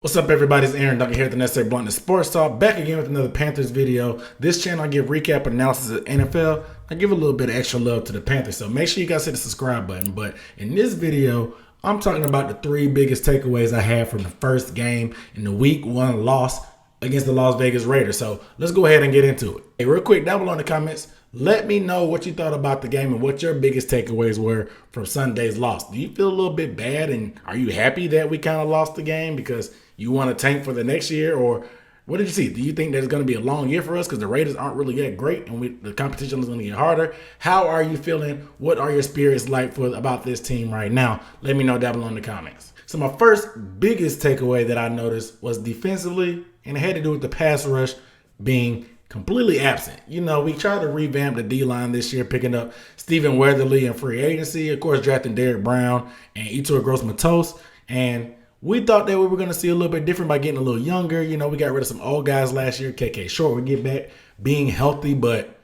What's up, everybody? It's Aaron Duncan here at the Necessary Bluntness Sports Talk, back again with another Panthers video. This channel, I give recap analysis of NFL. I give a little bit of extra love to the Panthers, so make sure you guys hit the subscribe button. But in this video, I'm talking about the three biggest takeaways I had from the first game in the Week 1 loss against the Las Vegas Raiders. So let's go ahead and get into it. Hey, real quick, down below in the comments, let me know what you thought about the game and what your biggest takeaways were from Sunday's loss. Do you feel a little bit bad, and are you happy that we kind of lost the game because you want to tank for the next year? Or what did you see? Do you think there's going to be a long year for us because the Raiders aren't really that great and the competition is going to get harder? How are you feeling? What are your spirits like about this team right now? Let me know down below in the comments. So my first biggest takeaway that I noticed was defensively, and it had to do with the pass rush being completely absent. You know, we tried to revamp the D-line this year, picking up Stephen Weatherly in free agency, of course, drafting Derrick Brown and Yetur Gross-Matos, and we thought that we were going to see a little bit different by getting a little younger. You know, we got rid of some old guys last year. KK Short would get back being healthy, but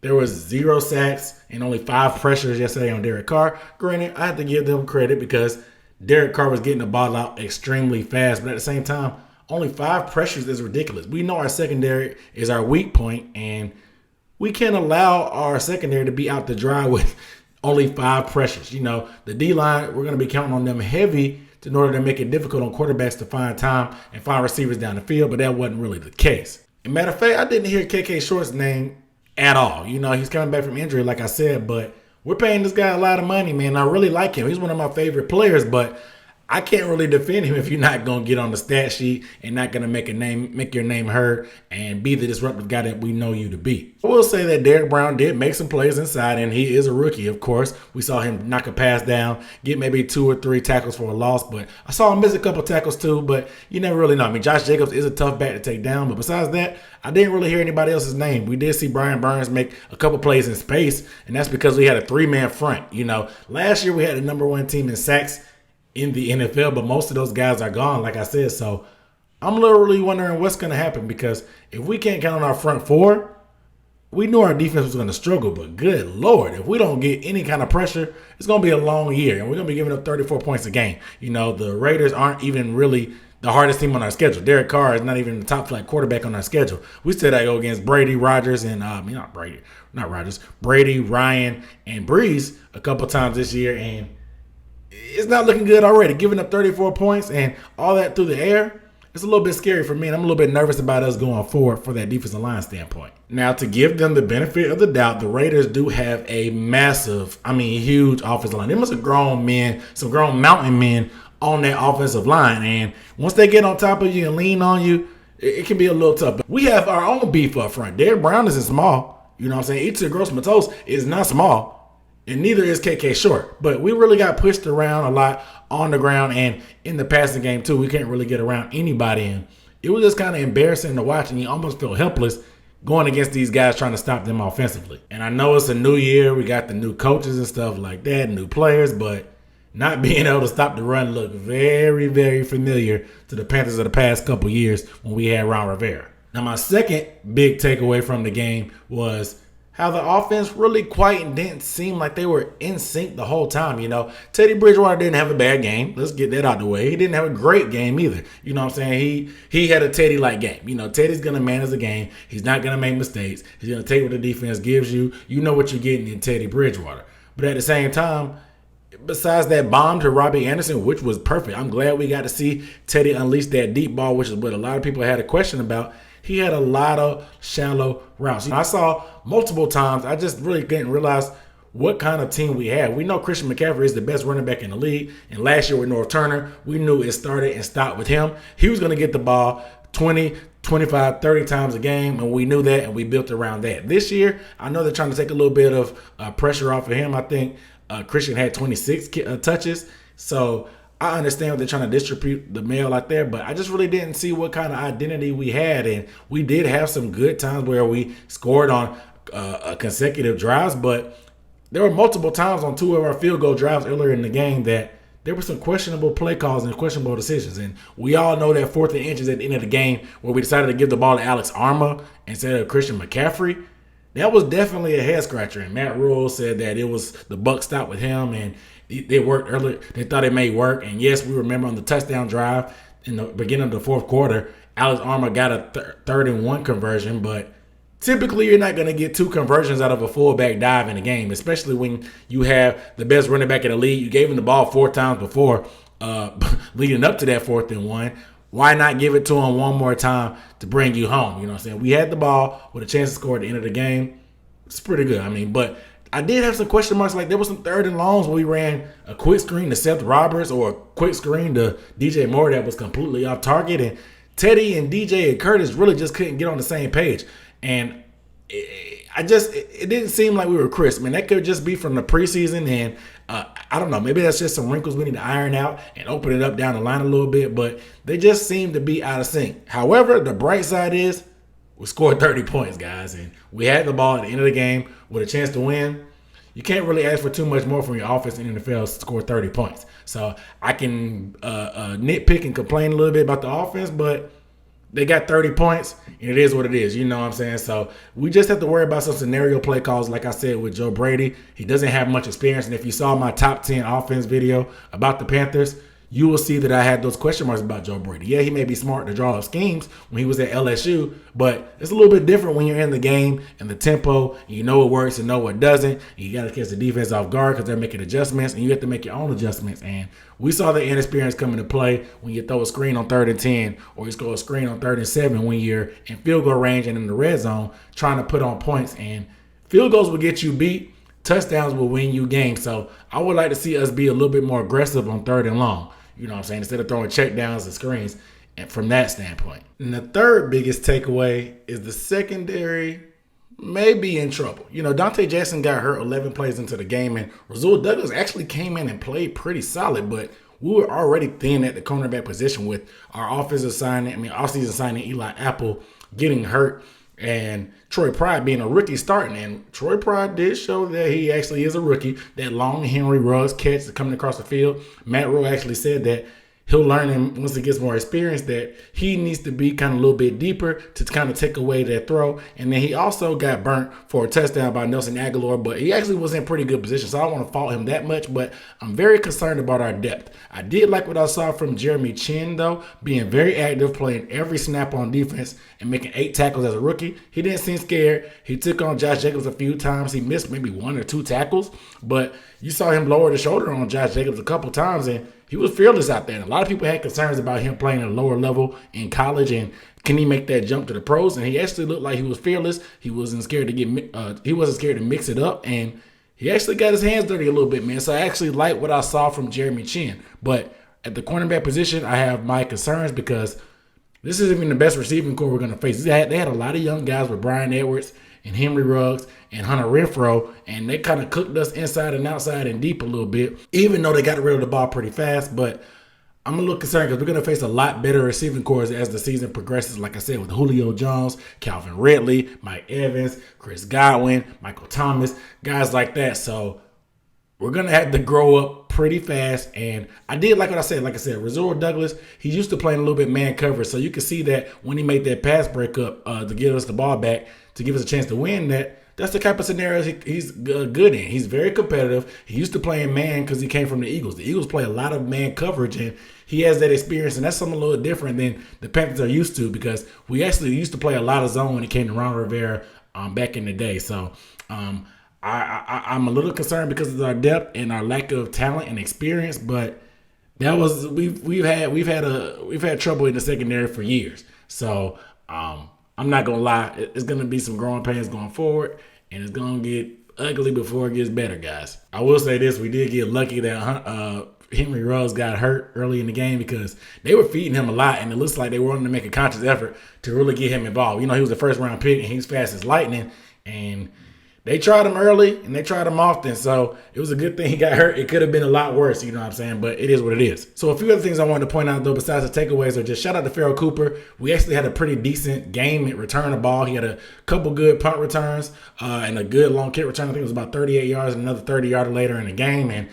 there was 0 sacks and only 5 pressures yesterday on Derek Carr. Granted, I have to give them credit because Derek Carr was getting the ball out extremely fast, but at the same time, only 5 pressures is ridiculous. We know our secondary is our weak point, and we can't allow our secondary to be out to dry with only 5 pressures. You know, the D-line, we're going to be counting on them heavy in order to make it difficult on quarterbacks to find time and find receivers down the field, but that wasn't really the case. As a matter of fact, I didn't hear KK Short's name at all. You know, he's coming back from injury, like I said, but we're paying this guy a lot of money, man. I really like him. He's one of my favorite players, but I can't really defend him if you're not going to get on the stat sheet and not going to make your name heard and be the disruptive guy that we know you to be. I will say that Derrick Brown did make some plays inside, and he is a rookie, of course. We saw him knock a pass down, get maybe 2 or 3 tackles for a loss, but I saw him miss a couple tackles too, but you never really know. I mean, Josh Jacobs is a tough back to take down, but besides that, I didn't really hear anybody else's name. We did see Brian Burns make a couple plays in space, and that's because we had a 3-man front. You know, last year we had the #1 team in sacks in the NFL, but most of those guys are gone, like I said. So I'm literally wondering what's going to happen, because if we can't count on our front 4, we knew our defense was going to struggle, but good Lord, if we don't get any kind of pressure, it's going to be a long year, and we're going to be giving up 34 points a game. You know, the Raiders aren't even really the hardest team on our schedule. Derek Carr is not even the top flight quarterback on our schedule. We still got to go against Brady, Rodgers, and Brady, Ryan, and Breeze a couple times this year, and it's not looking good already. Giving up 34 points and all that through the air, it's a little bit scary for me, and I'm a little bit nervous about us going forward for that defensive line standpoint. Now, to give them the benefit of the doubt, the Raiders do have a massive, huge offensive line. There must have grown men, some grown mountain men on that offensive line, and once they get on top of you and lean on you, it can be a little tough. But we have our own beef up front. Derrick Brown isn't small. You know what I'm saying? Yetur Gross-Matos is not small. And neither is KK Short. But we really got pushed around a lot on the ground and in the passing game too. We can't really get around anybody. And it was just kind of embarrassing to watch, and you almost feel helpless going against these guys trying to stop them offensively. And I know it's a new year. We got the new coaches and stuff like that, new players, but not being able to stop the run looked very, very familiar to the Panthers of the past couple years when we had Ron Rivera. Now, my second big takeaway from the game was how the offense really quite didn't seem like they were in sync the whole time. You know, Teddy Bridgewater didn't have a bad game. Let's get that out of the way. He didn't have a great game either. You know what I'm saying? He had a Teddy-like game. You know, Teddy's going to manage the game. He's not going to make mistakes. He's going to take what the defense gives you. You know what you're getting in Teddy Bridgewater. But at the same time, besides that bomb to Robbie Anderson, which was perfect, I'm glad we got to see Teddy unleash that deep ball, which is what a lot of people had a question about. He had a lot of shallow routes. I saw multiple times, I just really didn't realize what kind of team we had. We know Christian McCaffrey is the best running back in the league. And last year with North Turner, we knew it started and stopped with him. He was going to get the ball 20, 25, 30 times a game, and we knew that, and we built around that. This year, I know they're trying to take a little bit of pressure off of him. I think Christian had 26 touches. So I understand what they're trying to distribute the mail out there, but I just really didn't see what kind of identity we had. And we did have some good times where we scored on consecutive drives, but there were multiple times on 2 of our field goal drives earlier in the game that there were some questionable play calls and questionable decisions. And we all know that 4th and inches at the end of the game where we decided to give the ball to Alex Arma instead of Christian McCaffrey. That was definitely a head scratcher. And Matt Rhule said that it was the buck stopped with him, and they worked earlier. They thought it may work. And yes, we remember on the touchdown drive, in the beginning of the fourth quarter, Alex Armour got a 3rd-and-1 conversion, but typically you're not going to get 2 conversions out of a fullback dive in a game, especially when you have the best running back in the league. You gave him the ball 4 times before leading up to that 4th-and-1. Why not give it to him one more time to bring you home? You know what I'm saying? We had the ball with a chance to score at the end of the game. It's pretty good. I mean, but I did have some question marks. Like there was some 3rd and longs where we ran a quick screen to Seth Roberts or a quick screen to DJ Moore that was completely off target. And Teddy and DJ and Curtis really just couldn't get on the same page. And it didn't seem like we were crisp. I mean, that could just be from the preseason. And I don't know. Maybe that's just some wrinkles we need to iron out and open it up down the line a little bit. But they just seem to be out of sync. However, the bright side is we scored 30 points, guys. And we had the ball at the end of the game with a chance to win. You can't really ask for too much more from your offense in the NFL to score 30 points. So I can nitpick and complain a little bit about the offense, but they got 30 points, and it is what it is. You know what I'm saying? So we just have to worry about some scenario play calls, like I said, with Joe Brady. He doesn't have much experience, and if you saw my top 10 offense video about the Panthers, you will see that I had those question marks about Joe Brady. Yeah, he may be smart to draw up schemes when he was at LSU, but it's a little bit different when you're in the game and the tempo, and you know what works and know what doesn't. And you got to catch the defense off guard because they're making adjustments, and you have to make your own adjustments. And we saw the inexperience come into play when you throw a screen on 3rd and 10 or you score a screen on 3rd and 7 when you're in field goal range and in the red zone trying to put on points. And field goals will get you beat. Touchdowns will win you games. So I would like to see us be a little bit more aggressive on 3rd and long. You know what I'm saying? Instead of throwing check downs and screens, and from that standpoint. And the third biggest takeaway is the secondary may be in trouble. You know, Dante Jackson got hurt 11 plays into the game, and Rhule Douglas actually came in and played pretty solid, but we were already thin at the cornerback position with our offseason signing Eli Apple getting hurt and Troy Pride being a rookie starting. And Troy Pride did show that he actually is a rookie. That long Henry Ruggs catch coming across the field. Matt Rhule actually said that he'll learn him once he gets more experience that he needs to be kind of a little bit deeper to kind of take away that throw. And then he also got burnt for a touchdown by Nelson Aguilar, but he actually was in pretty good position, so I don't want to fault him that much, but I'm very concerned about our depth. I did like what I saw from Jeremy Chin, though, being very active, playing every snap on defense and making 8 tackles as a rookie. He didn't seem scared. He took on Josh Jacobs a few times. He missed maybe 1 or 2 tackles, but you saw him lower the shoulder on Josh Jacobs a couple times, and he was fearless out there. And a lot of people had concerns about him playing at a lower level in college and can he make that jump to the pros? And he actually looked like he was fearless. He wasn't scared to mix it up, and he actually got his hands dirty a little bit, man. So I actually like what I saw from Jeremy Chin. But at the cornerback position, I have my concerns because this isn't even the best receiving core we're going to face. They had a lot of young guys with Brian Edwards and Henry Ruggs and Hunter Renfrow, and they kind of cooked us inside and outside and deep a little bit, even though they got rid of the ball pretty fast. But I'm a little concerned because we're going to face a lot better receiving cores as the season progresses. Like I said, with Julio Jones, Calvin Ridley, Mike Evans, Chris Godwin, Michael Thomas, guys like that. So we're going to have to grow up pretty fast. And I did like what I said. Like I said, Rhule Douglas, he's used to playing a little bit man coverage. So you can see that when he made that pass breakup to give us the ball back, to give us a chance to win, that's the type of scenarios he's good in. He's very competitive. He used to play in man because he came from the Eagles. The Eagles play a lot of man coverage, and he has that experience, and that's something a little different than the Panthers are used to because we actually used to play a lot of zone when it came to Ron Rivera back in the day. So I'm a little concerned because of our depth and our lack of talent and experience, but that was we've had trouble in the secondary for years. So I'm not gonna lie, it's gonna be some growing pains going forward, and it's gonna get ugly before it gets better, guys. I will say this: we did get lucky that Henry Ruggs got hurt early in the game because they were feeding him a lot, and it looks like they wanted to make a conscious effort to really get him involved. You know, he was the first round pick, and he's fast as lightning, and they tried him early, and they tried him often, so it was a good thing he got hurt. It could have been a lot worse, you know what I'm saying, but it is what it is. So a few other things I wanted to point out, though, besides the takeaways, are just shout out to Farrell Cooper. We actually had a pretty decent game at return the ball. He had a couple good punt returns and a good long kick return. I think it was about 38 yards and another 30-yarder later in the game, and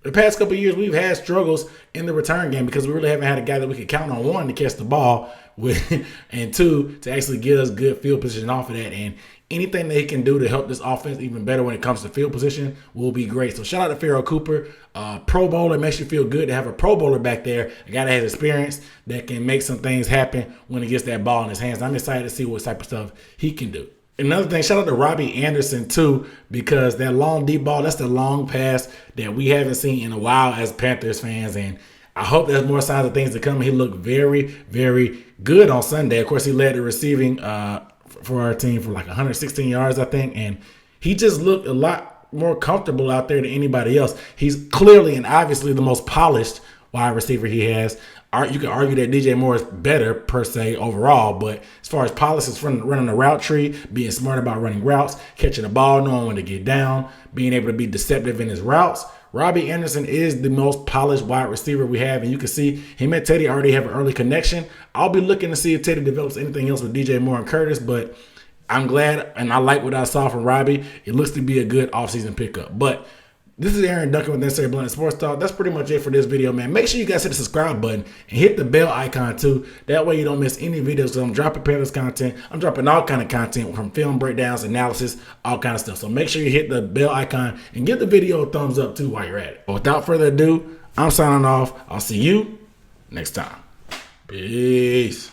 the past couple of years, we've had struggles in the return game because we really haven't had a guy that we could count on, 1, to catch the ball with, and 2, to actually get us good field position off of that. And anything that he can do to help this offense even better when it comes to field position will be great. So shout out to Pharaoh Cooper, Pro Bowler. Makes you feel good to have a Pro Bowler back there, a guy that has experience that can make some things happen when he gets that ball in his hands. I'm excited to see what type of stuff he can do. Another thing, shout out to Robbie Anderson too, because that long deep ball, that's the long pass that we haven't seen in a while as Panthers fans, and I hope there's more signs of things to come. He looked very, very good on Sunday. Of course, he led the receiving for our team for like 116 yards, I think, and he just looked a lot more comfortable out there than anybody else. He's clearly and obviously the most polished wide receiver he has. You can argue that DJ Moore is better per se overall, but as far as policies running the route tree, being smart about running routes, catching the ball, knowing when to get down, being able to be deceptive in his routes, Robbie Anderson is the most polished wide receiver we have, and you can see him and Teddy already have an early connection. I'll be looking to see if Teddy develops anything else with DJ Moore and Curtis, but I'm glad and I like what I saw from Robbie. It looks to be a good offseason pickup. But this is Aaron Duncan with Necessary Blunt Sports Talk. That's pretty much it for this video, man. Make sure you guys hit the subscribe button and hit the bell icon too. That way you don't miss any videos. I'm dropping Panthers content. I'm dropping all kind of content from film breakdowns, analysis, all kind of stuff. So make sure you hit the bell icon and give the video a thumbs up too while you're at it. But without further ado, I'm signing off. I'll see you next time. Peace.